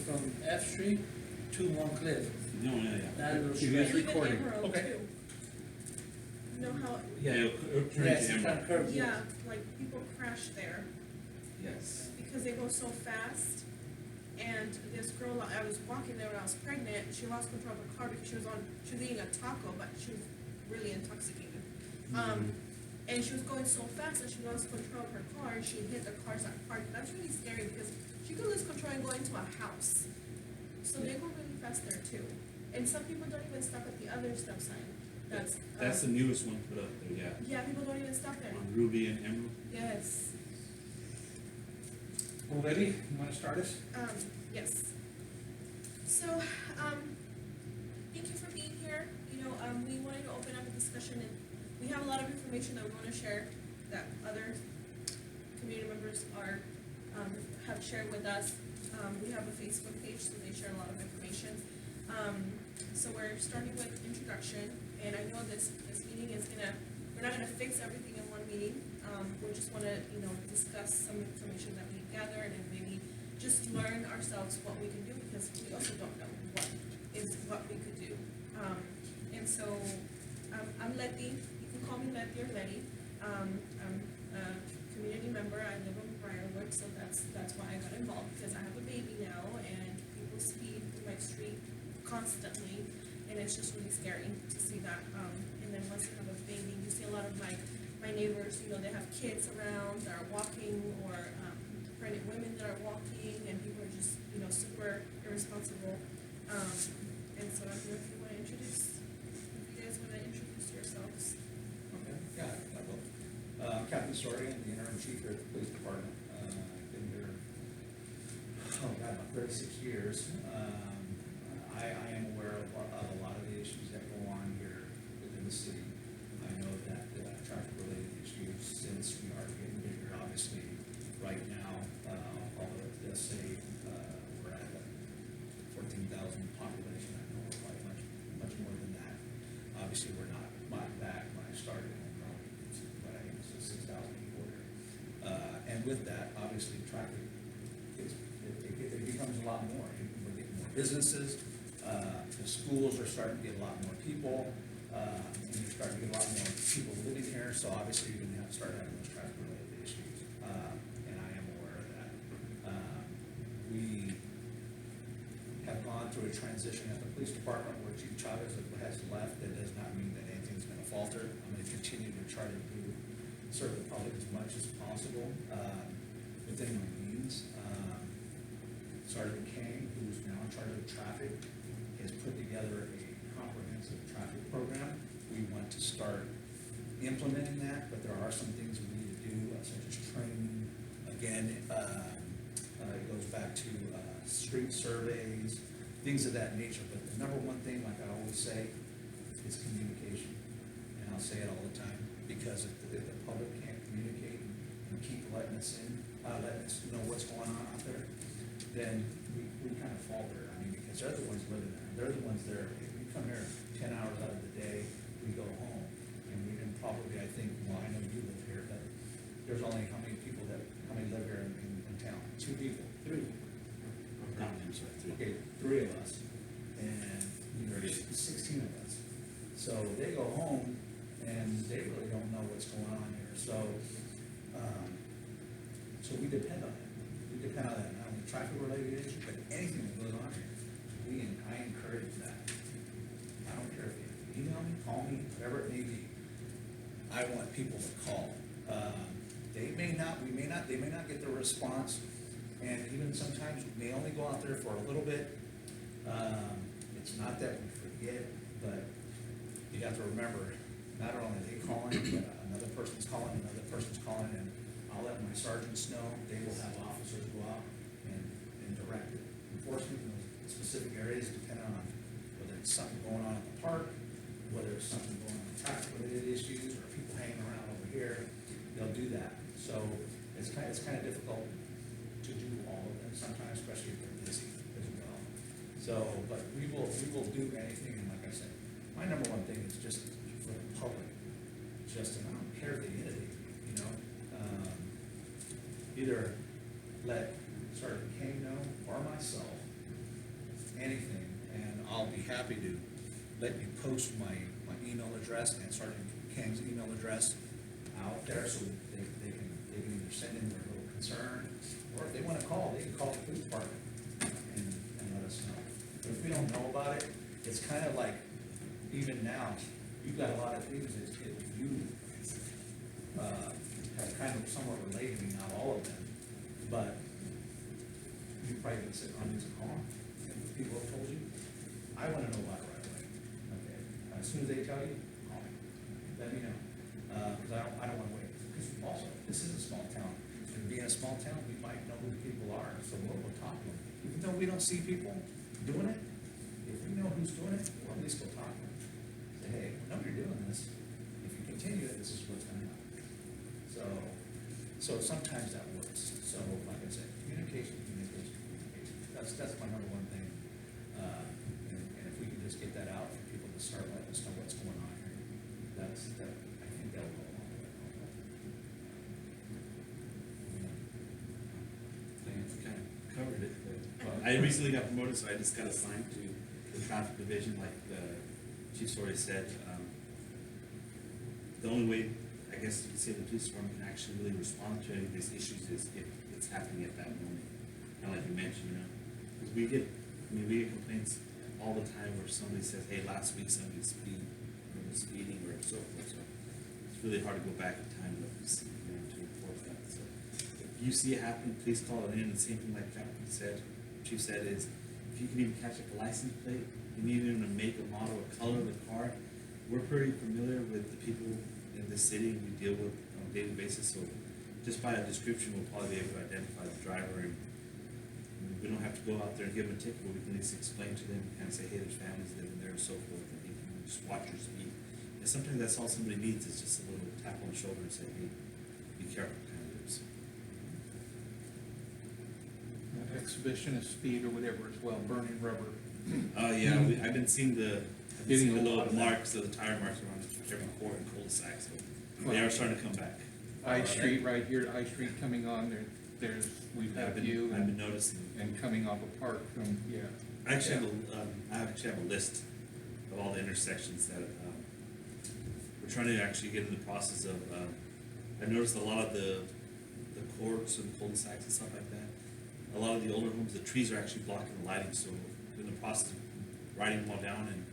from F Street to One Cliff. No, yeah. That little It stretch. is Even recording. Emerald Okay. too. You know how, Yeah, it'll turn Yes, into it's kind of emerald. curved. yeah, like people crash there Yes. because they go so fast. And this girl, I was walking there when I was pregnant, she lost control of her car because she was eating a taco, but she was really intoxicated. And she was going so fast that she lost control of her car and she hit the cars that parked. That's really scary because she could lose control and go into a house. So they go really fast there too. And some people don't even stop at the other stop sign. That's the newest one put up there, yeah. Yeah, people don't even stop there. On Ruby and Emerald. Yes. Well, Betty, you wanna start us? Yes. So, thank you for being here. You know, we wanted to open up a discussion and we have a lot of information that we want to share that other community members have shared with us. We have a Facebook page, so they share a lot of information. So we're starting with introduction, and I know this meeting is we're not gonna fix everything in one meeting. We just wanna, discuss some information that we gathered and maybe just learn ourselves what we can do, because we also don't know what we could do. And so, I'm Letty, you can call me Letty or Letty. I'm a community member, I live in Briarwood, so that's why I got involved, because I have a baby now, and people speed through my street constantly, and it's just really scary to see that. And then once you have a baby, you see a lot of my neighbors, they have kids around that are walking, or pregnant women that are walking, and people are just, super irresponsible. And so I don't know if you guys want to introduce yourselves. Okay, yeah, I will. Captain Sorian, the interim chief here at the police department. I've been here, about 36 years. I am aware of a lot of the issues that go on here within the city. I know that traffic-related issues, since we are getting bigger, obviously, right now, although it does say we're at a 14,000 population, I know we're probably much more than that. Obviously, we're not back when I started, but I think it's 6,000 people here. And with that, obviously, traffic it becomes a lot more. We're getting more businesses. The schools are starting to get a lot more people. And you're starting to get a lot more people living here. So obviously, you're going to have to start having those traffic-related issues. And I am aware of that. We have gone through a transition at the police department where Chief Chavez has left. That does not mean that anything's going to falter. I'm going to continue to try to serve the public as much as possible within my means. Sergeant Kane, who's now in charge of traffic, has put together a comprehensive traffic program. We want to start implementing that, but there are some things we need to do, such as training. Again, it goes back to street surveys, things of that nature. But the number one thing, like I always say, is communication. And I'll say it all the time, because if the public can't communicate and keep letting us know what's going on out there, then we kind of falter. I mean, because they're the ones living there. They're the ones there. If we come here 10 hours out of the day, we go home. And we can probably, I think, well, I know you live here, but there's only how many live here in town? 2 people. 3. Okay, 3 of us. And there's 16 of us. So they go home and they really don't know what's going on here. So we depend on it. We depend on that, not only traffic-related issues, but anything that goes on here. I encourage that. I don't care if you email me, call me, whatever it may be. I want people to call. They may not get the response, and even sometimes we may only go out there for a little bit. It's not that we forget, but you have to remember, not only are they calling, but another person's calling, and I'll let my sergeants know. They will have officers go out and direct enforcement in those specific areas, depending on whether it's something going on at the park, whether it's something going on with traffic-related issues, or people hanging around over here. They'll do that. So it's kind of difficult to do all of them sometimes, especially if they're busy as well. So, but we will do anything. And like I said, my number one thing is just for the public. And I don't care if they get it, either let Sergeant Kane know or myself happy to let you post my email address and Sergeant Kang's email address out there, so they can either send in their little concern, or if they wanna call, they can call the police department and let us know. But if we don't know about it, it's kind of like, even now, you've got a lot of things that you have kind of somewhat related to me, not all of them, but you probably been sitting on these and calling, and the people have told you, I wanna know about it right away, okay? As soon as they tell you, call me, let me know, cause I don't wanna wait, because also, this is a small town, and being a small town, we might know who the people are, so we'll talk to them, even though we don't see people doing it, if we know who's doing it, we'll at least go talk to them, say, hey, I know you're doing this, if you continue it, this is what's gonna happen. So sometimes that works, so like I said, communication, that's my number one thing. And if we can just get that out for people to start letting us know what's going on here, I think that'll go a long way. I kind of covered it, but I recently got promoted, so I just got assigned to the traffic division, like the chief's already said. The only way, I guess you could say, the police department can actually really respond to any of these issues is if it's happening at that moment. Kind of like you mentioned, you know, because we get complaints all the time where somebody says, hey, last week somebody was speeding or so forth. So it's really hard to go back in time to report that. So if you see it happen, please call it in. The same thing like Captain said, Chief said, is if you can even catch a license plate, and even a make, a model, a color of the car, we're pretty familiar with the people in the city we deal with on a daily basis. So just by a description, we'll probably be able to identify the driver, and we don't have to go out there and give them a ticket, but we can at least explain to them and say, hey, there's families living there and so forth, and you can just watch your speed. And sometimes that's all somebody needs, is just a little tap on the shoulder and say, hey, be careful, kind of is. Exhibition of speed or whatever as well, burning rubber. Yeah, I've been seeing the Getting a lot little of that. marks, the tire marks around every court and cul-de-sac, so they are starting to come back. I Street right here, I Street coming on, there's, we've had a few, I've been noticing. and coming off a park from, yeah. I actually have a list of all the intersections that, we're trying to actually get in the process of, I've noticed a lot of the courts and cul-de-sacs and stuff like that. A lot of the older homes, the trees are actually blocking the lighting, so we're in the process of writing them all down and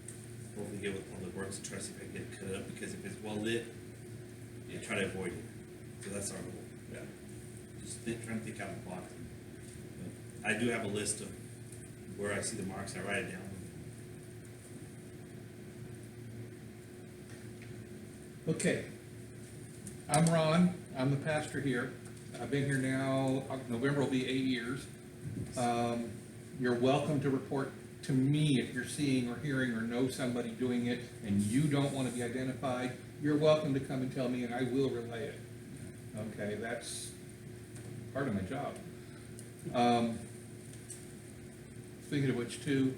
hopefully get with Public Works and try to see if I can get it cut up, because if it's well lit, try to avoid it. So that's our goal. Yeah. Just trying to think out of the box. But I do have a list of where I see the marks, I write it down. Okay. I'm Ron, I'm the pastor here. I've been here now, November will be 8 years. You're welcome to report to me if you're seeing or hearing or know somebody doing it and you don't want to be identified. You're welcome to come and tell me, and I will relay it. Okay, that's part of my job. Speaking of which, too,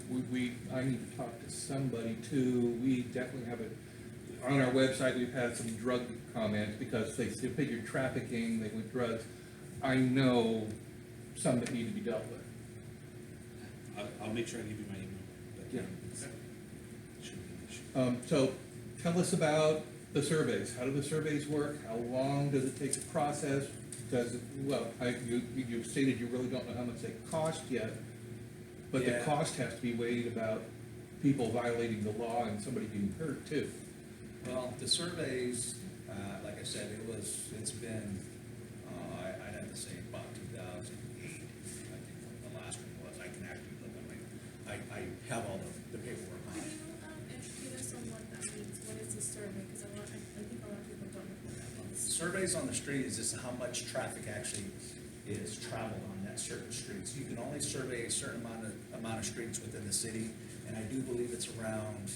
I need to talk to somebody too. We definitely have on our website, we've had some drug comments because they figured trafficking, they went drugs. I know some that need to be dealt with. I'll make sure I give you my email. But, Yeah. Shouldn't be an issue. So tell us about the surveys. How do the surveys work? How long does it take to process? You stated you really don't know how much they cost yet, but the Yeah. cost has to be weighed about people violating the law and somebody getting hurt too. Well, the surveys, like I said, it's been, I'd have to say about 2008, I think what the last one was. I can actually look at I have all the paperwork on Could it. you educate us on what that means? What is a survey? Because I think a lot of people don't know what that means. Surveys on the street is just how much traffic actually is traveled on that certain streets. You can only survey a certain amount of streets within the city, and I do believe it's around,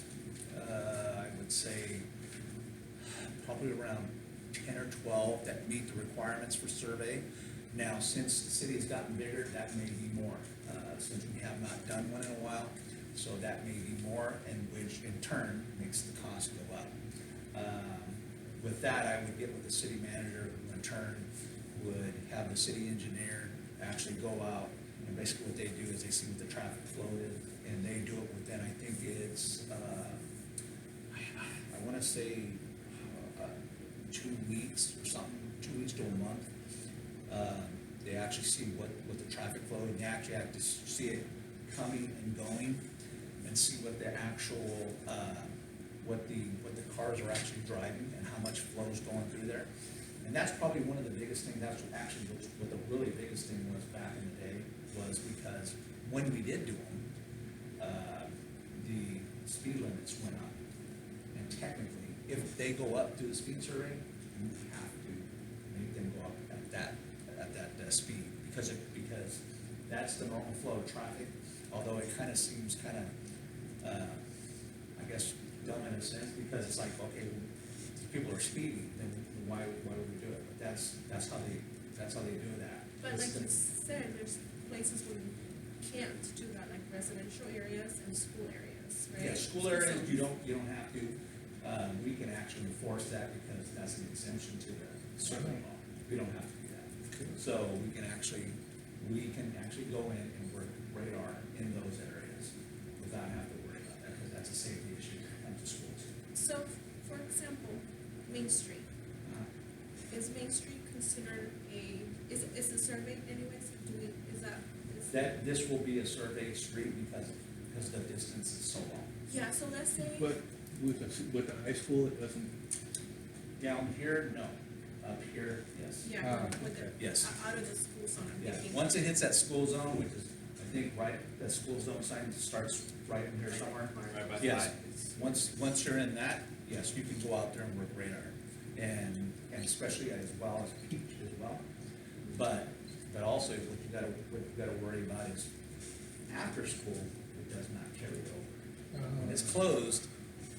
I would say, probably around 10 or 12 that meet the requirements for survey. Now, since the city has gotten bigger, that may be more, since we have not done one in a while, so that may be more, and which in turn makes the cost go up. With that, I would get with the city manager, who in turn would have the city engineer actually go out, and basically what they do is they see what the traffic flow is, and they do it within, I think it's, I wanna say, 2 weeks or something, 2 weeks to a month. They actually see what the traffic flow, and they actually have to see it coming and going, and see what the actual, what the cars are actually driving, and how much flow is going through there. And that's probably one of the biggest things, that's what actually, what the really biggest thing was back in the day, was because when we did do them, the speed limits went up. And technically, if they go up through the speed survey, you have to make them go up at that speed, because that's the normal flow of traffic, although it kind of seems kind of, I guess, dumb in a sense, because it's like, okay, well, if people are speeding, then why would we do it? But that's how they do that. But It's like you said, there's places where you can't do that, like residential areas and school areas, right? Yeah, school areas, you don't have to. We can actually enforce that because that's an exemption to the survey law. We don't have to do that. So we can actually go in and work radar in those areas without having to worry about that, because that's a safety issue when it comes to schools. So, for example, Main Street, is Main Street considered is the survey anyways, This will be a survey street because the distance is so long. Yeah, so let's say. But with the high school, it doesn't, Down here, no. Up here, yes. Yeah, with okay. the, Yes. out of the school zone, I'm Yeah, thinking. once it hits that school zone, which is, I think, right, that school zone sign starts right in here somewhere. Right by Yes, five. once you're in that, yes, you can go out there and work radar, and especially as well as Peach as well. But also, what you gotta worry about is, after school, it does not carry over. When it's closed,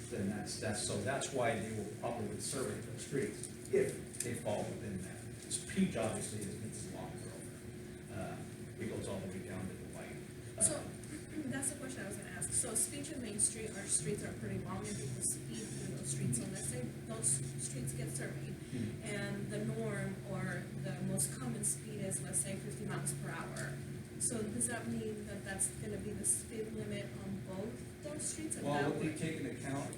then that's why they will probably survey those streets, if they fall within that. This Peach obviously is longer over. It goes all the way down to the white. So, that's the question I was gonna ask. So Speech and Main Street, our streets are pretty long and people speed through those streets. So let's say those streets get surveyed and the norm or the most common speed is, let's say, 50 miles per hour. So does that mean that that's gonna be the speed limit on both those streets? And Well, that what they would- take into account,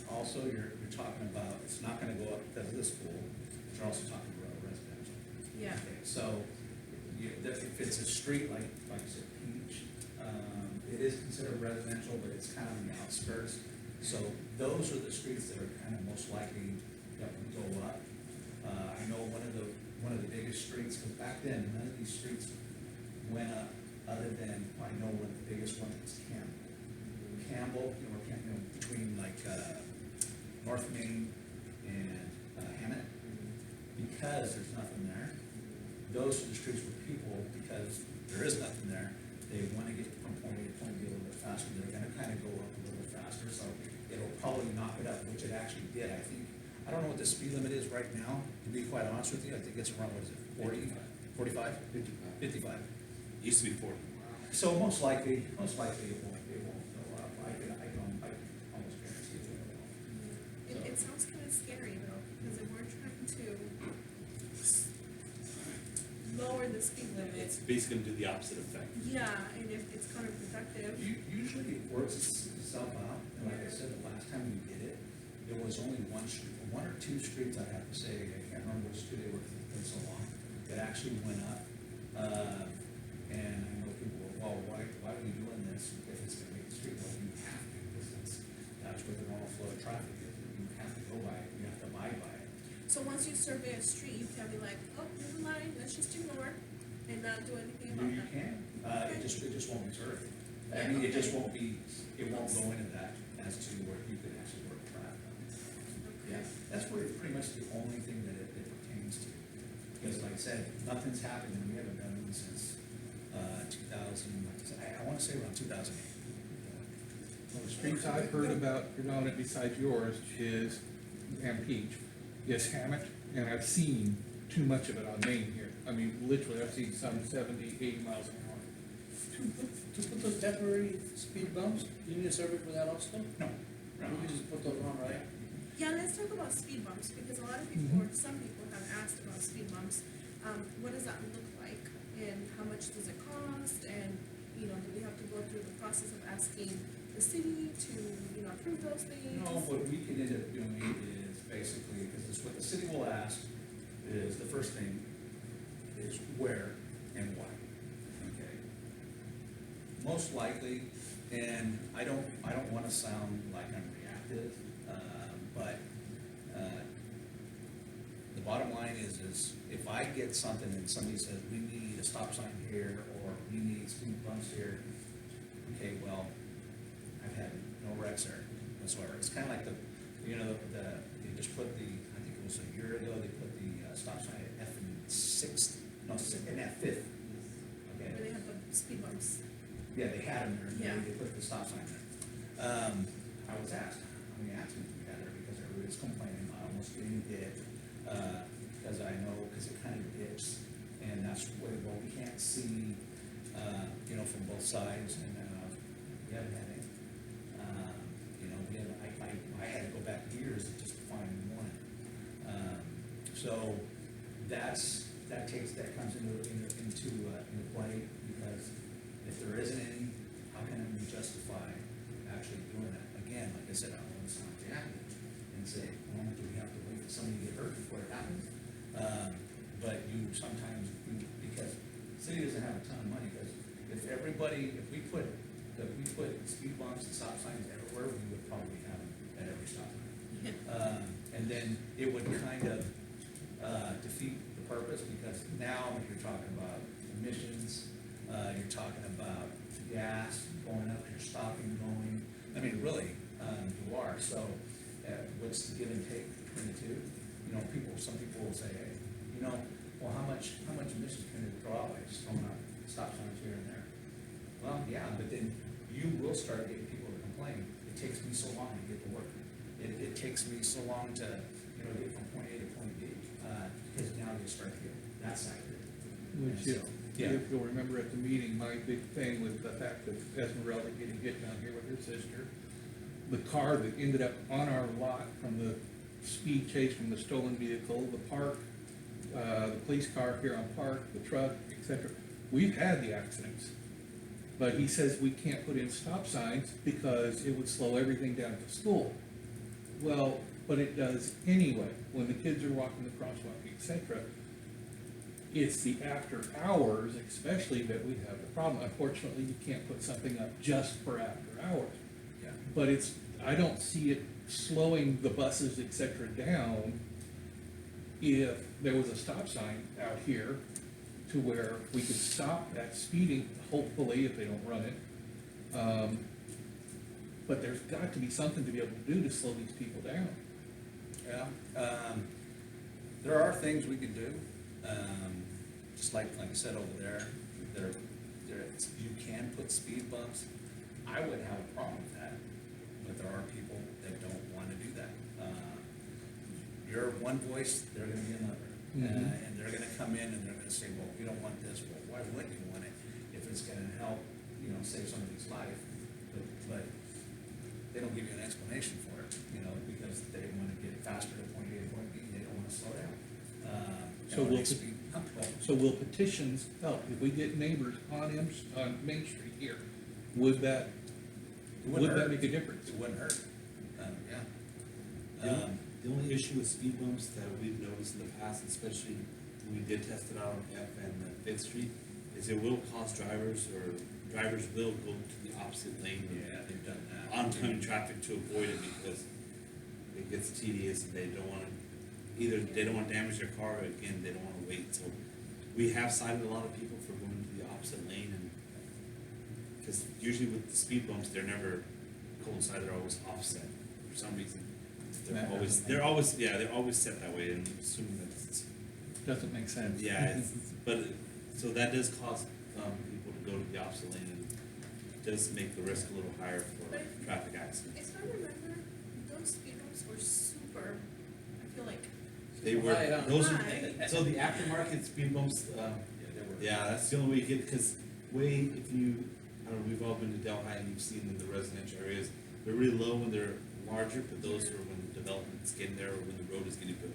also, you're talking about, it's not gonna go up because of the school, but you're also talking about residential. Yeah. Okay, so, if it's a street like you said, Peach, it is considered residential, but it's kind of on the outskirts. So those are the streets that are kind of most likely that would go up. I know one of the biggest streets, because back then, none of these streets went up, other than, I know one of the biggest ones was Campbell, between like, North Main and Hammett, because there's nothing there. Those are the streets where people, because there is nothing there, they want to get from point A to point B a little bit faster, they're gonna kind of go up a little bit faster, so it'll probably knock it up, which it actually did, I think. I don't know what the speed limit is right now, to be quite honest with you, I think it's around, what is it, 40, 45? 55. Used to be 40. So most likely it won't go up, I can almost guarantee it will. It sounds kind of scary though, because if we're trying to lower the speed limit, It's basically gonna do the opposite effect. yeah, and if it's counterproductive. Usually it works itself out, and like I said, the last time we did it, it was only one or two streets, I have to say, I can't remember which two they were, it's been so long, that actually went up. And I know people were, well, why are we doing this if it's gonna make the street, well, you have to, because that's where the normal flow of traffic is, you have to go by it, you have to abide by it. So once you survey a street, you can be like, oh, never mind, let's just ignore and not do anything about You that. can, it just won't be surveyed. I mean, it just won't be, it won't go into that as to where you can actually work traffic on. Yeah, that's pretty much the only thing that it pertains to. Because like I said, nothing's happened, and we haven't done it since, 2000, like I said, I wanna say around 2008. well, the streets I've heard about predominant besides yours is, and Peach, is Hammett, and I've seen too much of it on Main here. I mean, literally, I've seen some 70, 80 miles an hour. To put those temporary speed bumps, you need a survey for that also? No. We can just put those on, right? Yeah, let's talk about speed bumps, because a lot of people, or some people have asked about speed bumps. What does that look like, and how much does it cost, and, do we have to go through the process of asking the city to, you know, approve those things? No, what we can end up doing is basically, because it's what the city will ask, is the first thing is where and why, okay? Most likely, and I don't wanna sound like I'm reactive, but, the bottom line is if I get something and somebody says, we need a stop sign here, or we need speed bumps here, okay, well, I've had no wrecks there whatsoever. It's kinda like they just put I think it was a year ago, they put the stop sign at F and sixth, no, in F fifth. Okay, Where they have the speed bumps. yeah, they had them there, and Yeah. then they put the stop sign there. I was asked, how many accidents we had there, because everybody's complaining about almost getting hit, because I know, because it kind of dips, and that's where, well, we can't see, you know, from both sides, and, we haven't had any. You know, we haven't, I had to go back years just to find one. So that comes into play, because if there isn't any, how can we justify actually doing that? Again, like I said, I don't want to sound reactive and say, well, do we have to wait for somebody to get hurt before it happens? But you sometimes, because the city doesn't have a ton of money, because if we put speed bumps and stop signs everywhere, we would probably have them at every stop sign. And then it would kind of defeat the purpose, because now you're talking about emissions, you're talking about gas going up, you're stopping, going, I mean, really, you are, so, what's the give and take between the two? You know, some people will say, hey, you know, well, how much emissions can it draw by just throwing out stop signs here and there? Well, yeah, but then you will start getting people to complain, it takes me so long to get to work. It takes me so long to, you know, get from point A to point B, because now you start to get that side of it. Which, And so, yeah. if you'll remember at the meeting, my big thing was the fact of Esmeralda getting hit down here with her sister. The car that ended up on our lot from the speed chase from the stolen vehicle, the park, the police car here on Park, the truck, etc. We've had the accidents. But he says we can't put in stop signs because it would slow everything down to school. Well, but it does anyway, when the kids are walking the crosswalk, etc. It's the after hours especially that we have the problem. Unfortunately, you can't put something up just for after hours. Yeah. But I don't see it slowing the buses, etc. down if there was a stop sign out here to where we could stop that speeding, hopefully, if they don't run it. But there's got to be something to be able to do to slow these people down. Yeah, there are things we could do, just like I said over there, you can put speed bumps. I wouldn't have a problem with that, but there are people that don't wanna do that. You're one voice, they're gonna be another, Mhm. and they're gonna come in and they're gonna say, well, we don't want this, well, why wouldn't you want it if it's gonna help, you know, save somebody's life? But they don't give you an explanation for it, you know, because they wanna get faster to point A to point B, they don't wanna slow down. So will petitions help? If we get neighbors on Main Street here, would that make a difference? It wouldn't hurt, yeah. The only issue with speed bumps that we've noticed in the past, especially when we did test it out on F and Fifth Street, is it will cause drivers will go to the opposite lane. Yeah, they've done that. Oncoming traffic to avoid it because it gets tedious and they don't wanna, either they don't wanna damage their car, or again, they don't wanna wait, so we have cited a lot of people for going to the opposite lane and, cause usually with the speed bumps, they're never coincided, they're always offset for some reason. They're always set that way, and assuming that it's, Doesn't make sense. yeah, so that does cause, people to go to the opposite lane, and it does make the risk a little higher for traffic accidents. If I remember, those speed bumps were super, I feel like, They were, High, huh? those High. are, so the aftermarket speed bumps, Yeah, they were. yeah, that's the only way you get, because if you, I don't know, we've all been to Delhi and you've seen in the residential areas, they're really low when they're larger, but those are when the development's getting there or when the road is getting built.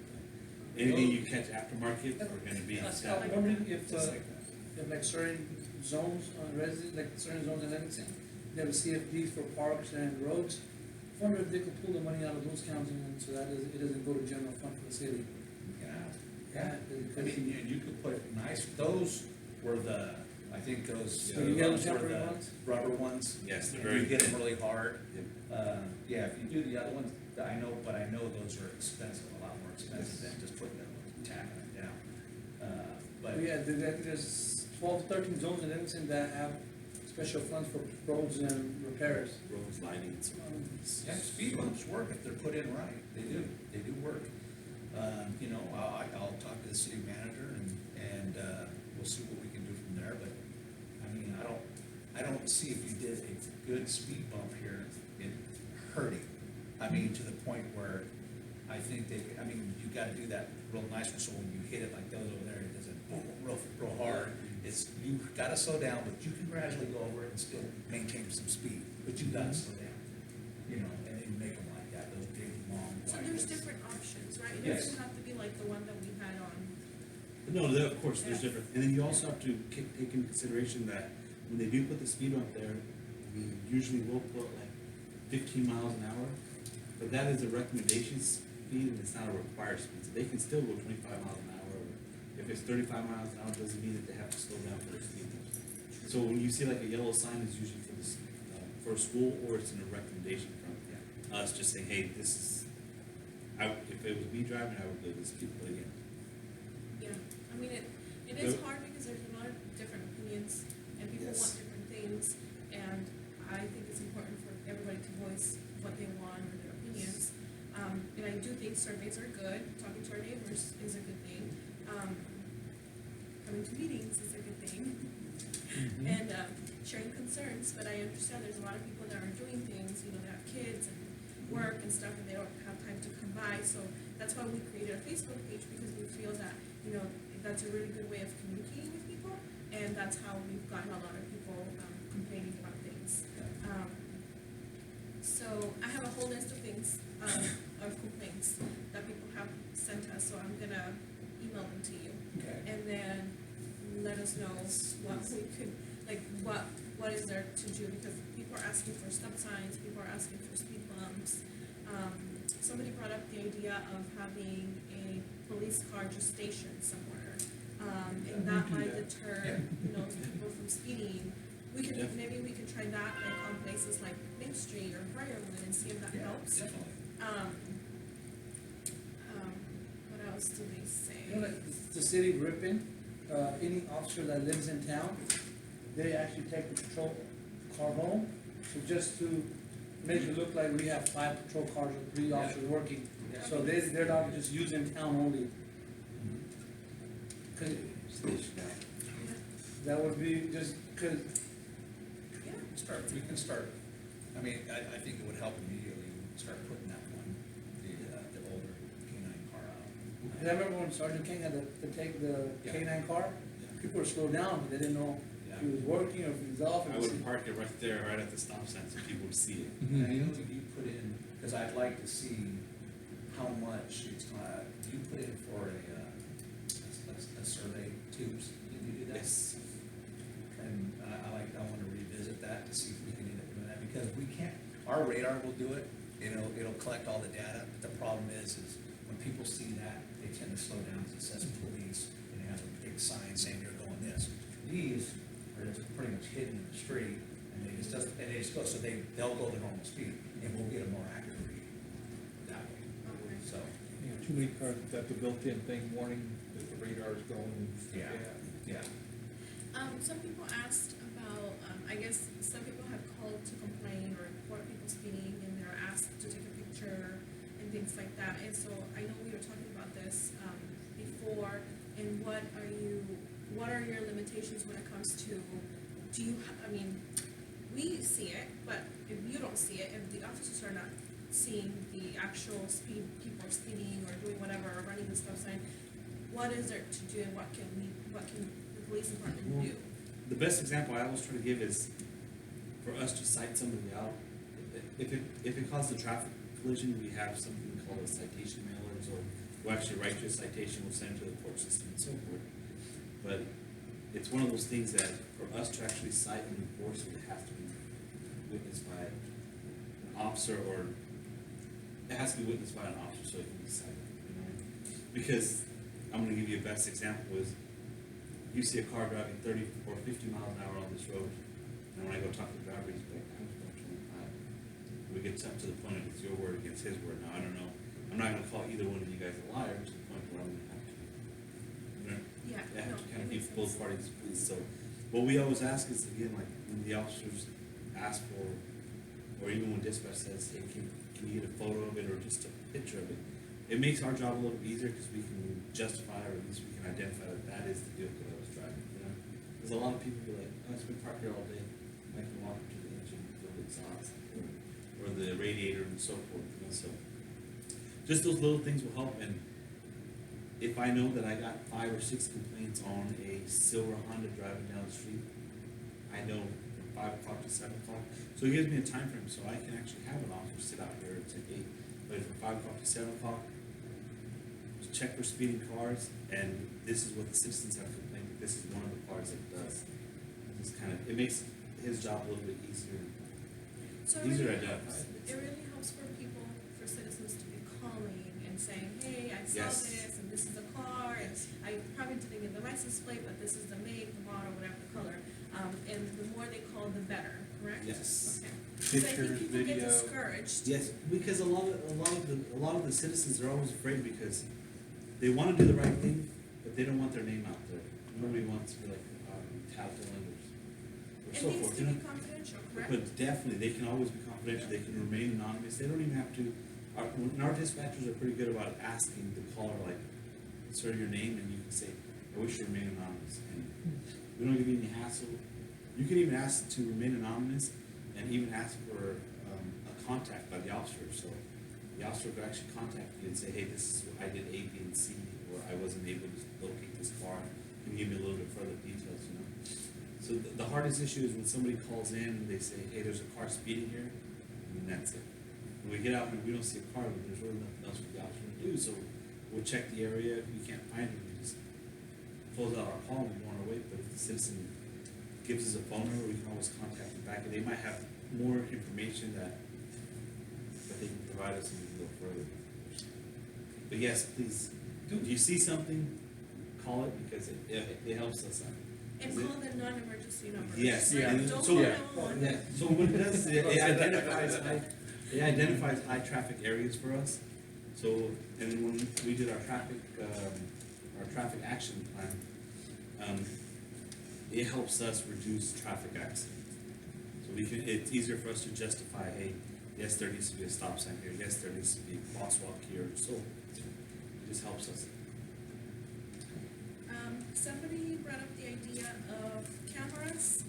Anything you catch aftermarket are gonna be I'm static. wondering if, Just like that. if like certain zones on resident, like certain zones in Livingston, they have a CFD for parks and roads. I wonder if they could pull the money out of those counts and so that it doesn't go to general fund for the city. Yeah. Yeah. I mean, and you could put nice, those were the, I think those. The yellow those were temporary the ones? Rubber ones. Yes, they're And very. you hit them really hard. Yep. Yeah, if you do the other ones, I know, but I know those are expensive, a lot more expensive than just putting them, tacking them down. But, Yeah, there's 12, 13 zones in Livingston that have special funds for roads and repairs. Roads, lighting, and so on. yeah, speed bumps work if they're put in right, they do work. You know, I'll talk to the city manager and we'll see what we can do from there, but, I mean, I don't see if you did a good speed bump here, it hurting. I mean, to the point where I think I mean, you gotta do that real nice one, so when you hit it like those over there, it doesn't boom, real hard. You gotta slow down, but you can gradually go over it and still maintain some speed, but you gotta slow down. You know, and then make them like that, those big, long. So wide there's ones. different options, right? It Yes. doesn't have to be like the one that we had on. No, of course, there's different, and then you also have to take into consideration that when they do put the speed bump there, we usually will put like 15 miles an hour, but that is a recommendation speed and it's not a required speed, so they can still go 25 miles an hour. If it's 35 miles an hour, it doesn't mean that they have to slow down for their speed bumps. So when you see like a yellow sign, it's usually for this, for a school, or it's in a recommendation from us, just saying, hey, this is, if it was me driving, I would go this speed, but again. Yeah, I mean, it is hard because there's a lot of different opinions and people Yes. want different things. And I think it's important for everybody to voice what they want or their opinions. And I do think surveys are good, talking to our neighbors is a good thing. Coming to meetings is a good thing. And sharing concerns, but I understand there's a lot of people that are doing things, you know, they have kids and work and stuff, and they don't have time to come by, so that's why we created a Facebook page, because we feel that, you know, that's a really good way of communicating with people, and that's how we've gotten a lot of people complaining about things. So I have a whole list of things, of complaints that people have sent us, so I'm gonna email them to you. Okay. And then let us know what we could, like, what is there to do, because people are asking for stop signs, people are asking for speed bumps. Somebody brought up the idea of having a police car just stationed somewhere. And that might deter, you know, people from speeding. Maybe we could try that, like, on places like Main Street or Briarwood and see if that helps. Definitely. What else do they say? You know, like the city of Ripon, any officer that lives in town, they actually take the patrol car home, so just to make it look like we have 5 patrol cars or 3 officers working. Yeah. So they're not just using town only. 'Cause that would be just, cause, Yeah. We can start, I mean, I think it would help immediately, start putting that one, the older K-9 car out. 'cause I remember when Sergeant King had to take the Yeah. K-9 car, people were slowed down, but they didn't know if he Yeah. was working or if he was off. I would park it right there, right at the stop sign, so people would see it. And I know you put in, because I'd like to see how much it's, you put in for a survey tubes, did you do that? Yes. And I want to revisit that to see if we can end up doing that, because we can't, our radar will do it, it'll collect all the data, but the problem is when people see that, they tend to slow down, because it says police, and it has a big sign saying you're going this. These are just pretty much hidden in the street, and they just go, so they'll go the normal speed, and we'll get a more accurate read that way, Okay. so. Yeah, too many cars got the built-in thing warning that the radar's going. Yeah. Yeah. Some people asked about, I guess some people have called to complain or report people speeding, and they're asked to take a picture and things like that. And so I know we were talking about this before. And what are your limitations when it comes to? I mean, we see it, but if you don't see it, if the officers are not seeing the actual speed, people are speeding or doing whatever, or running the stop sign, what is there to do, and what can the police department do? The best example I always try to give is for us to cite somebody out. If it causes a traffic collision, we have something called a citation mailers, or we'll actually write you a citation, we'll send it to the court system and so forth. But it's one of those things that for us to actually cite and enforce it, has to be witnessed by an officer, or it has to be witnessed by an officer so it can be cited, you know? Because, I'm gonna give you a best example is, you see a car driving 30 or 50 miles an hour on this road, and when I go talk to the driver, he's like, I was going 25. We get up to the point of it's your word against his word. Now, I don't know, I'm not gonna call either one of you guys a liar, to the point where I'm gonna have to, you know, Yeah, I have no, to kind of it makes keep both sense. parties pleased. So what we always ask is, again, like, when the officers ask for, or even when dispatch says, hey, can you get a photo of it or just a picture of it, it makes our job a little easier because we can justify, or at least we can identify that that is the vehicle that was driving, you know? Because a lot of people be like, oh, it's been parked here all day, I can walk up to the engine, feel the exhaust, or the radiator and so forth, you know, so. Just those little things will help, and if I know that I got 5 or 6 complaints on a silver Honda driving down the street, I know from 5 o'clock to 7 o'clock, so it gives me a time frame, so I can actually have an officer sit out here and say, hey, but from 5 o'clock to 7 o'clock, check for speeding cars, and this is what the citizens have complained, that this is one of the cars that does. It's kind of, it makes his job a little bit easier, So easier to it really identify. helps, it really helps for people, for citizens to be calling and saying, hey, I saw Yes. this, and this is the car, and Yes. I probably didn't get the license plate, but this is the make, the model, whatever the color. And the more they call, the better, correct? Yes. Okay. Because I Pictures, think people get video. discouraged. Yes, because a lot of the citizens are always afraid because they want to do the right thing, but they don't want their name out there. Nobody wants to be like, tattling or It so needs forth, to you be know? confidential, correct? But definitely, they can always be confidential, they can remain anonymous, they don't even have to, our dispatchers are pretty good about asking the caller, like, sir, your name, and you can say, I wish you remain anonymous, and we don't give you any hassle. You can even ask to remain anonymous, and even ask for, a contact by the officer, so the officer could actually contact you and say, hey, this is what I did A, B, and C, or I wasn't able to locate this car, can you give me a little bit further details, you know? So the hardest issue is when somebody calls in and they say, hey, there's a car speeding here, and that's it. When we get out and we don't see a car, but there's really nothing else for the officer to do, so we'll check the area, if we can't find it, we just close out our call and we go on our way, but if the citizen gives us a phone number, we can always contact them back, and they might have more information that they can provide us and we can go further. But yes, please, if you see something, call it, because it helps us out. And Is it- call the non-emergency number. Yes, yeah. Don't So- call Yeah. 911. Yeah, so what it does, is it identifies high traffic areas for us. So, and then when we did our traffic action plan, it helps us reduce traffic accidents. So it's easier for us to justify, hey, yes, there needs to be a stop sign here, yes, there needs to be a crosswalk here, so it just helps us. Somebody brought up the idea of cameras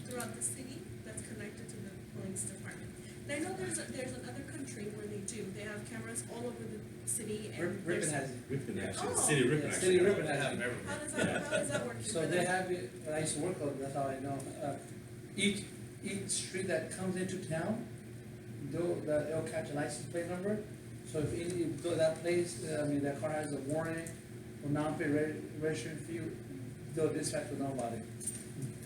throughout the city that's connected to the police department. And I know there's another country where they do, they have cameras all over the city and. Ripon there's- has it. Ripon actually, Oh. City of Ripon Yeah, actually. City of Ripon has it. How does that work? So for they them? have it, when I used to work on, that's how I know, each street that comes into town, they'll catch a license plate number. So if any, go to that place, that car has a warning or non-pay registration fee, they'll dispatch will know about it.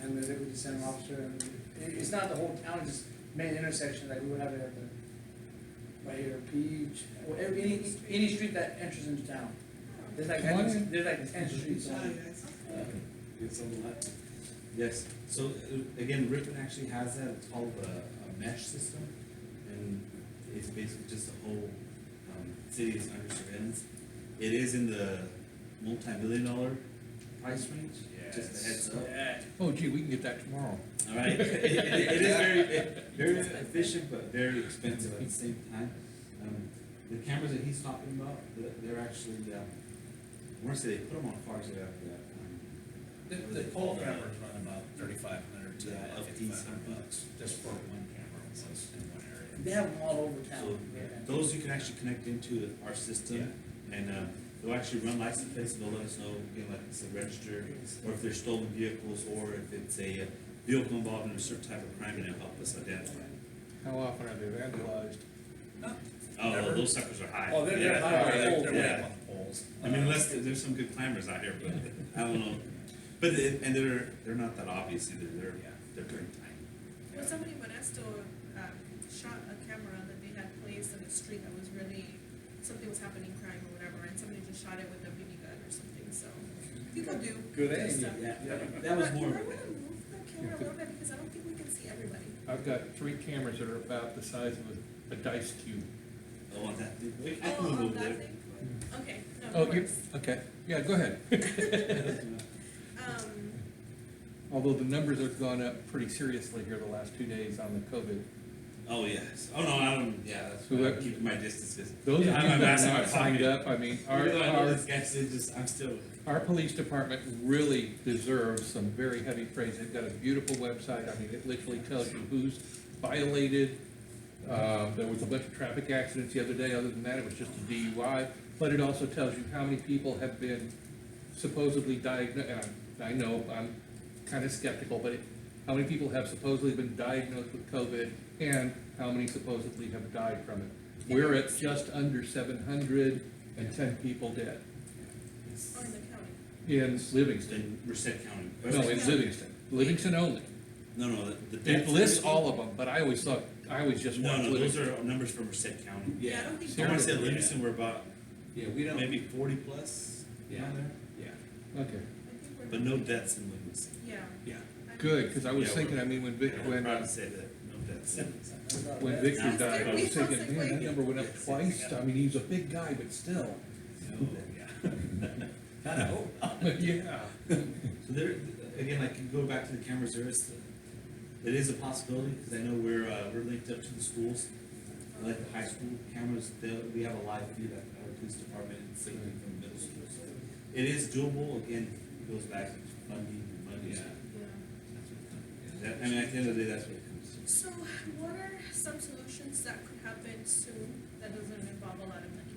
And then they would just send an officer, and it's not the whole town, it's just main intersection, like we would have it at the, right here, Peach, or any street that enters into town. There's like, Come on in. there's like 10 streets on it. Get some light. Yes, so again, Ripon actually has that, it's called a mesh system, and it's basically just the whole city is under surveillance. It is in the multi-million-dollar price range, just a heads up. Oh gee, we can get that tomorrow. All right, it is very efficient, but very expensive at the same time. The cameras that he's talking about, they're actually, I want to say they put them on cars that have The pole cameras run about 3,500 to Yeah, up 5,500 bucks, just for one camera was in one area. They have them all over So town. those you can actually connect into our system, and they'll actually run license plates, and they'll let us know, again, like I said, register, or if they're stolen vehicles, or if it's a vehicle involved in a certain type of crime, and it'll help us identify. How often are they vandalized? Oh, Never. those suckers are high. Oh, they're Yeah. high. They're Yeah. way on the poles. I mean, unless there's some good climbers out here, but I don't know. But and they're not that obvious either. They're very tiny. Well, somebody in Modesto, shot a camera that they had placed on the street that was really, something was happening, crime or whatever, and somebody just shot it with a BB gun or something, so. People do. Good do aim. stuff. Yeah, that was more. But you might wanna move the camera a little bit, because I don't think we can see everybody. I've got 3 cameras that are about the size of a dice cube. Oh, on that, I Oh, can on move that there. thing? Okay, no, Oh, no you, worries. okay, yeah, go ahead. Um, Although the numbers have gone up pretty seriously here the last 2 days on the COVID. Oh, yes. Oh, no, I don't, yeah, that's why I'm keeping my distances. Those of you I'm that not are not signed up, I mean, Even though I know this guy's just, I'm still. our police department really deserves some very heavy praise. They've got a beautiful website. I mean, it literally tells you who's violated. There was a bunch of traffic accidents the other day. Other than that, it was just a DUI. But it also tells you how many people have been supposedly diagnosed. I know I'm kind of skeptical, but how many people have supposedly been diagnosed with COVID and how many supposedly have died from it. We're at just under 710 people dead oh, in the county. in Livingston. In Merced County. No, in Livingston. Livingston only. No, the It deaths. lists all of them, but I always just No, watched those Livingston. are numbers from Merced County. Yeah, I don't think. I wanna say Seriously? Livingston, we're about Yeah, we don't. maybe 40 plus Yeah. down there, Yeah. Okay, I think we're- but no deaths in Livingston. Yeah. Yeah. good, because I was Yeah, thinking, we're- I mean, when Yeah, we're when, proud to say that, no deaths. when Victor Yeah. died, I was It's thinking, like, man, that wait. number went up twice. I mean, he's a big guy, but still. Kinda hope. Yeah. So there, again, like, you go back to the cameras, it is a possibility, because I know we're linked up to the schools. Like the high school cameras, we have a live feed at our police department and same thing from the middle school, so. It is doable, again, it goes back to funding and money. Yeah. Yeah. I mean, at the end of the day, that's what it comes to. So what are some solutions that could happen soon that doesn't involve a lot of money?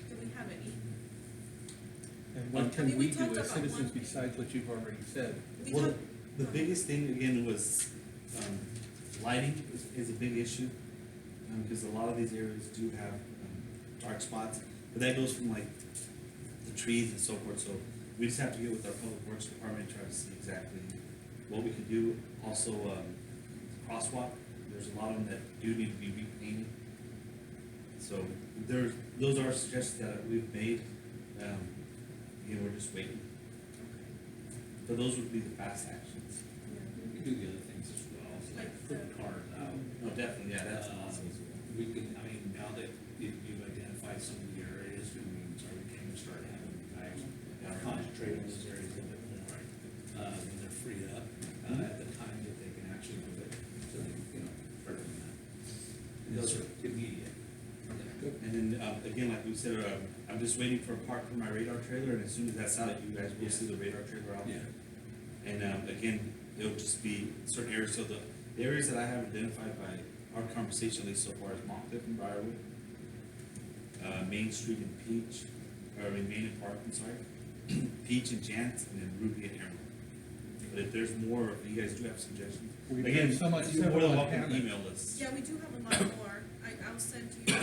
Do we have any? And what I can mean, we we do talked as about citizens one thing. besides what you've already said? We Well, talked- the biggest thing, again, was, lighting is a big issue, because a lot of these areas do have, dark spots, but that goes from like the trees and so forth, so we just have to get with our public works department and try to see exactly what we could do. Also, crosswalk, there's a lot of them that do need to be repainted. So those are suggestions that we've made, again, we're just waiting. But those would be the fast actions. Yeah. We do the other things as well, so like Like put the- cars out. No, definitely, yeah, that's awesome as well. We can, I mean, now that you've identified some of the areas, we can start having guys concentrate on those areas a little bit more, when they're freed up, at the time that they can actually do it, so they, start doing that. And those are immediate. And then, again, like we said, I'm just waiting for a part for my radar trailer, and as soon as that's out, you guys will see the radar trailer out there. And, again, it'll just be certain areas, so the areas that I have identified by our conversation, at least so far, is Montcliff and Briarwood, Main Street and Peach, Main and Park, I'm sorry, Peach and Jant, and then Ruby and Emerald. But if there's more, if you guys do have suggestions, We've again, had so much you're more than on welcome to Hammond. email us. Yeah, we do have a lot more. I'll send you,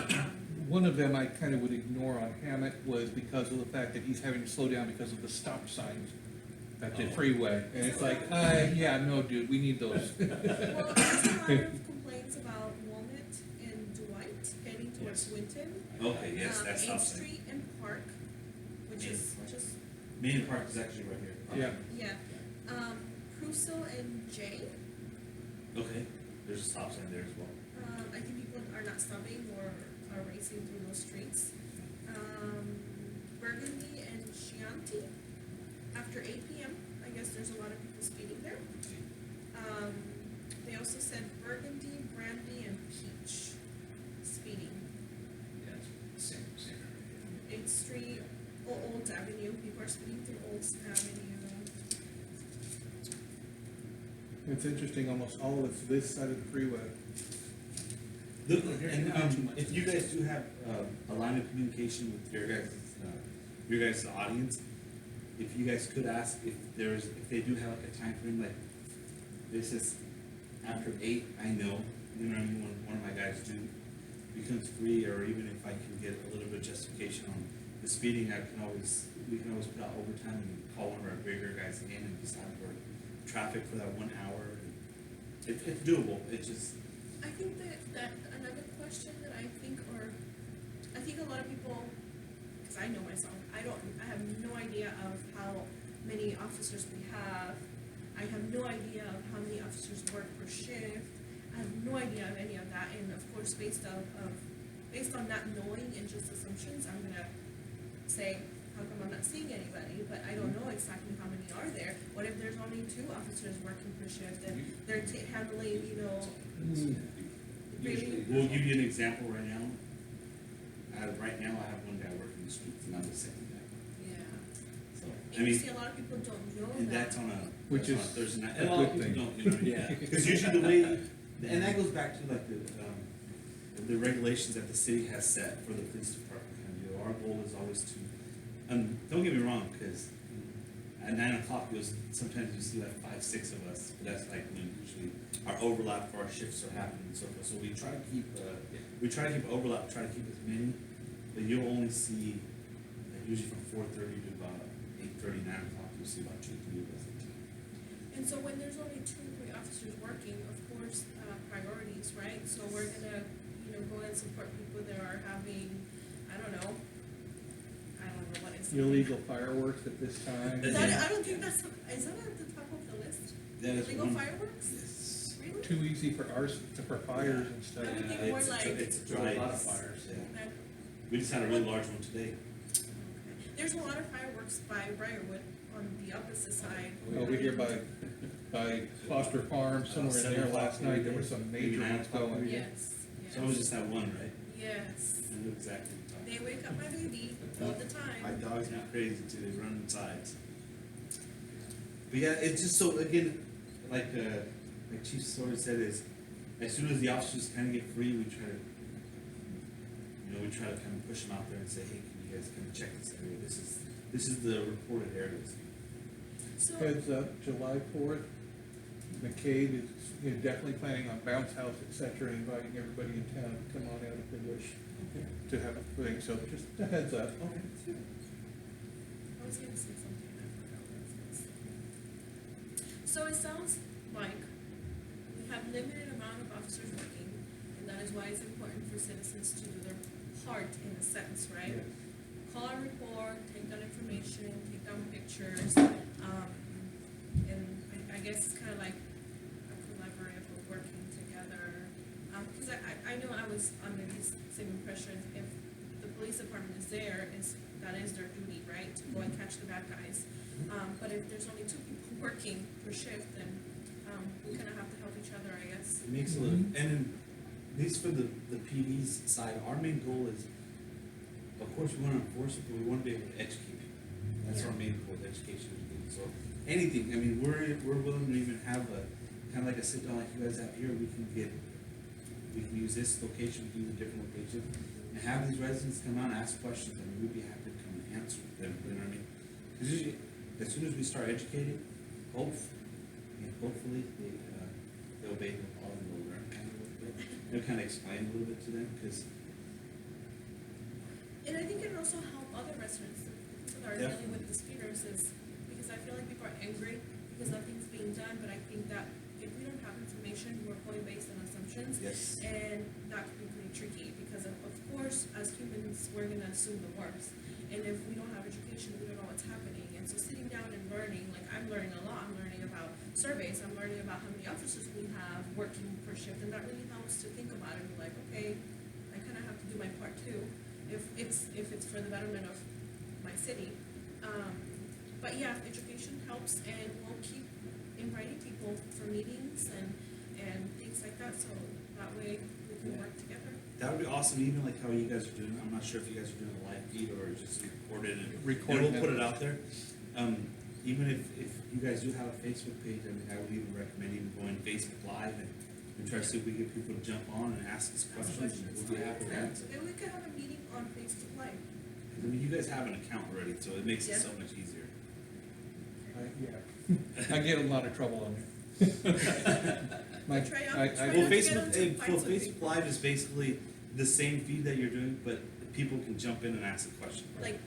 One of them I kind of would ignore on Hammett was because of the fact that he's having to slow down because of the stop signs at the Oh. freeway. And it's like, yeah, no, dude, we need those. well, there's a lot of complaints about Walnut and Dwight heading towards Winton. Okay, yes, that's Main something. Street and Park, which Main is Park. just, Main and Park is actually right here. Yeah. yeah. Pruso and Jay, Okay, there's a stop sign there as well. I think people are not stopping or are racing through those streets. Burgundy and Chianti, after 8 PM, I guess there's a lot of people speeding there. They also said Burgundy, Brandy, and Peach speeding. Yeah, it's same area. 8th Street, Olds Avenue, people are speeding through Olds Avenue. It's interesting, almost all of it's this side of the freeway. And, if you guys do have, a line of communication with your guys' audience, if you guys could ask if they do have like a time frame, like, this is after 8, I know, what I mean, when one of my guys becomes free, or even if I can get a little bit of justification on the speeding, we can always put out overtime and call one of our bigger guys in and just have for traffic for that 1 hour. it's doable, it's just, I think that another question that I think a lot of people, because I know myself, I have no idea of how many officers we have. I have no idea of how many officers work per shift. I have no idea of any of that, and of course, based on not knowing and just assumptions, I'm gonna say, how come I'm not seeing anybody? But I don't know exactly how many are there. What if there's only 2 officers working per shift, and they're handling, usually, we'll give you an example right now. Right now, I have one guy working the streets, and I'm the second guy. Yeah. So, I And you mean, see, a lot of people don't know and that. that's on a, Which that's on a is Thursday night. a And a lot of good people thing. don't, yeah. Because usually the way, and that goes back to like the regulations that the city has set for the police department. And, our goal is always to, don't get me wrong, because at 9 o'clock, sometimes you see like 5, 6 of us, but that's like when usually our overlap for our shifts are happening and so forth. So we try to keep overlap, try to keep as many, but you'll only see, usually from 4:30 to about 8:30, 9 o'clock, you'll see about 2, 3 of us at a time. And so when there's only 2 or 3 officers working, of course, priorities, right? So we're gonna, go and support people that are having, I don't know what it's. illegal fireworks at this time. I don't think is that at the top of the list? That is Illegal one- fireworks? Yes. Really? Too easy for fires and stuff. I would think more like. It's dry. A lot of fires, Yeah. Okay. We just had a really large one today. There's a lot of fireworks by Briarwood on the opposite side. Over here by Foster Farm, somewhere in there last night, there were some major ones going. Yes, yes. So it was just that one, right? Yes. I knew exactly what They you're wake up my baby all the time. talking about. My dogs are crazy too, they run inside. But yeah, it's just so, again, like Chief Sawyer said, is as soon as the officers kind of get free, we try to kind of push them out there and say, hey, can you guys kind of check this area? This is the reported areas. So, Heads up, July 4th, McCabe is definitely planning on bounce house, et cetera, inviting everybody in town to come on out if they wish to have a thing, so just a heads up. Okay. I was gonna say something, I forgot what I was gonna say. So it sounds like we have limited amount of officers working, and that is why it's important for citizens to do their part in a sense, right? Yes. Call and report, take down information, take down pictures, and I guess it's kind of like a collaborative of working together. Because I know I was under the same impression, if the police department is there, that is their duty, right, to go and catch the bad guys. But if there's only 2 people working per shift, then we kind of have to help each other, I guess. It makes a little, and then, at least for the PD's side, our main goal is, of course, we want to enforce it, but we want to be able to educate people. That's our main goal, education. So anything, I mean, we're willing to even have kind of like a sit down like you guys have here. We can use this location, we can use a different location, and have these residents come out and ask questions. I mean, we'd be happy to come and answer them. You know what I mean? Because usually, as soon as we start educating, hopefully they obey the law and they'll learn kind of a little bit. They'll kind of explain a little bit to them because. And I think it would also help other residents that are dealing with the speeders because I feel like people are angry because nothing's being done, but I think that if we don't have information, we're going based on assumptions. Yes. And that could be pretty tricky because of course, as humans, we're gonna assume the worst. And if we don't have education, we don't know what's happening. And so sitting down and learning, like I'm learning a lot, I'm learning about surveys, I'm learning about how many officers we have working per shift, and that really helps to think about it and be like, okay, I kinda have to do my part too. If it's for the betterment of my city. But yeah, education helps, and we'll keep inviting people for meetings and things like that, so that way we can work together. That would be awesome, even like how you guys are doing. I'm not sure if you guys are doing a live feed or just recorded and Recording we'll put it. it out there. Even if you guys do have a Facebook page, I mean, I would even recommend even going Facebook Live and try to see if we get people to jump on and ask us questions, and we'll be happy to answer. Maybe we could have a meeting on Facebook Live. I mean, you guys have an account already, so it makes it so much easier. Yeah, I get in a lot of trouble on there. Well, try Well, to get them to find something. Facebook Live is basically the same feed that you're doing, but people can jump in and ask a question. Like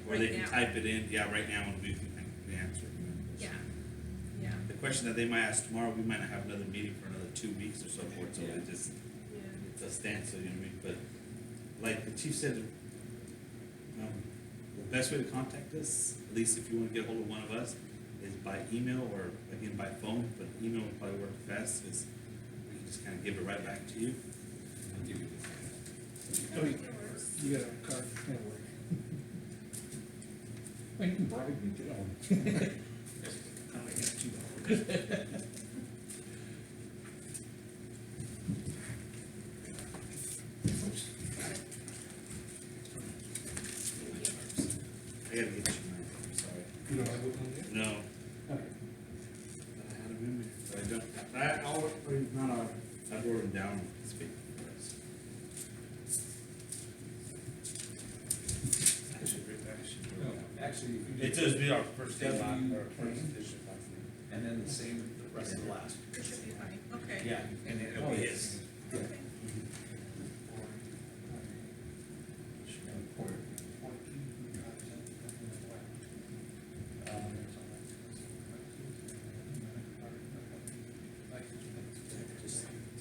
Or they right can now. type it in, right now, and we can answer it. Yeah, yeah. If question that they might ask tomorrow, we might not have another meeting for another 2 weeks or so forth, so it just, Yeah. it's a standstill, you know what I mean? But like the chief said, the best way to contact us, at least if you wanna get hold of one of us, is by email or again by phone, but email will probably work best, is we can just kinda give it right back to you. I'll give you this. Oh, you got a card, can't work. Well, you can bribe me too. I only got $2. I gotta get you mine, I'm sorry. You don't have one yet? No, Okay. but I had them in there, but I don't, I wrote them down, speak for us. Actually, if you It did, does be our first day, W- our first edition last name. and then the same, the rest of the last. It should be fine, okay. Yeah, and then it'll be his. Okay.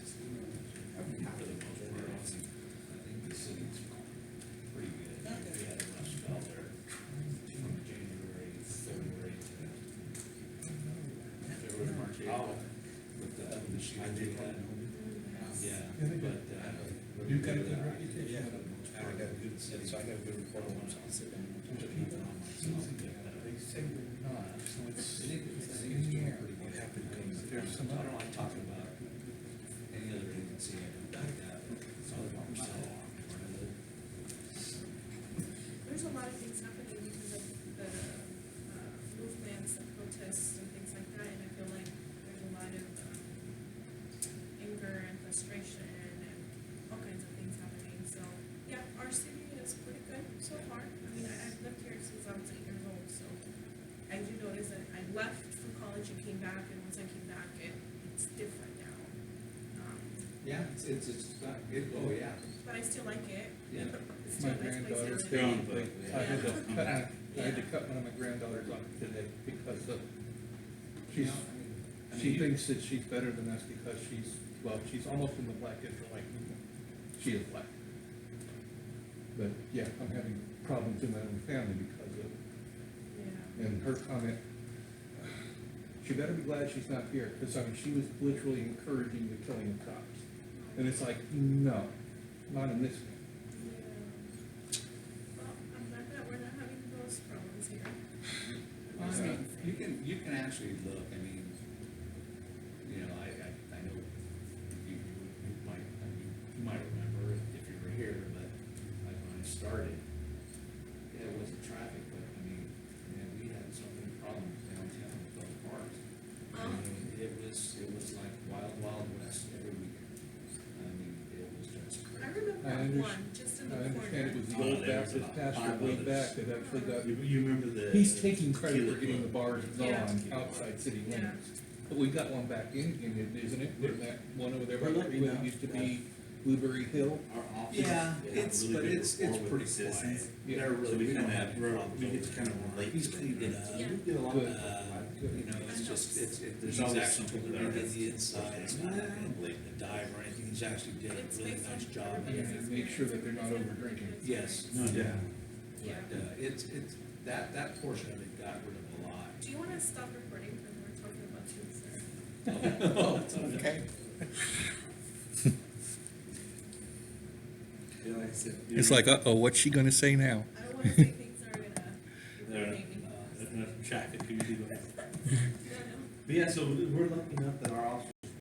For the most part, I think the city's pretty good. We had a rush spell there from January, February to February, March, April. With the issues we had. Yeah, but, You got a good Yeah, reputation. I got a good city, so I got a good report on myself. They say they're not, so it's, I think it's in the air. pretty good. There's some I other. don't like talking about any other agency like that. It's all about myself. There's a lot of things happening because of the movements and protests and things like that, and I feel like there's a lot of anger and frustration and all kinds of things happening, so, yeah, our city is pretty good so far. I mean, I've lived here since I was 8 years old, so I do notice that I left for college and came back, and once I came back, it's different now. Yeah, it's not, oh, yeah. But I still like it. Yeah. It's My still a nice place to granddaughter live. paid, but I had to cut, I had to cut one of my granddaughters off today because of, she's, she thinks that she's better than us because she's almost in the Black Israelite movement. She is black. But yeah, I'm having problems in my own family because of, Yeah. and her comment, she better be glad she's not here, because I mean, she was literally encouraging the killing of cops. And it's like, no, not in this one. Yeah. Well, I'm glad that we're not having those problems here. You can actually look, I mean, you know, I know you might, I mean, you might remember if you were here, but like when I started, yeah, it wasn't traffic, but I mean, man, we had so many problems downtown with those parks. I mean, it was like wild west every weekend. I mean, it was just I crazy. remember one, just in I the understand it corner. was the old there was Baptist about pastor 5 way others. back that actually got, You remember the? he's taking credit Killer for getting the Club. bars Yeah. gone outside city Yeah. limits. But we got one back in, isn't it? Isn't that one over there, We're where looking it now. used to be Blueberry Hill? Our office. Yeah, they have it's, really but good it's rapport with pretty the quiet. citizens. Yeah. They're So really, we we don't kinda, have any problems. we get to kind of over there. relate. He's to cleaned them. it up. Yeah. We did a lot Good. of. You know, it's just, There's he's always actually something put that it are- the inside, it's not like a dive or anything, he's actually did a It's really based nice on job. everybody's And make sure that they're not over drinking. Yes. No, yeah. Yeah. But, it's, that portion of it got rid of a lot. Do you wanna stop recording, because we're talking about you, sir? Oh, okay. Yeah, like I said. It's like, uh-oh, what's she gonna say now? I don't wanna say things that are gonna There, incriminate me. there's enough traffic, can you do that? No, no. But yeah, so we're lucky enough that our office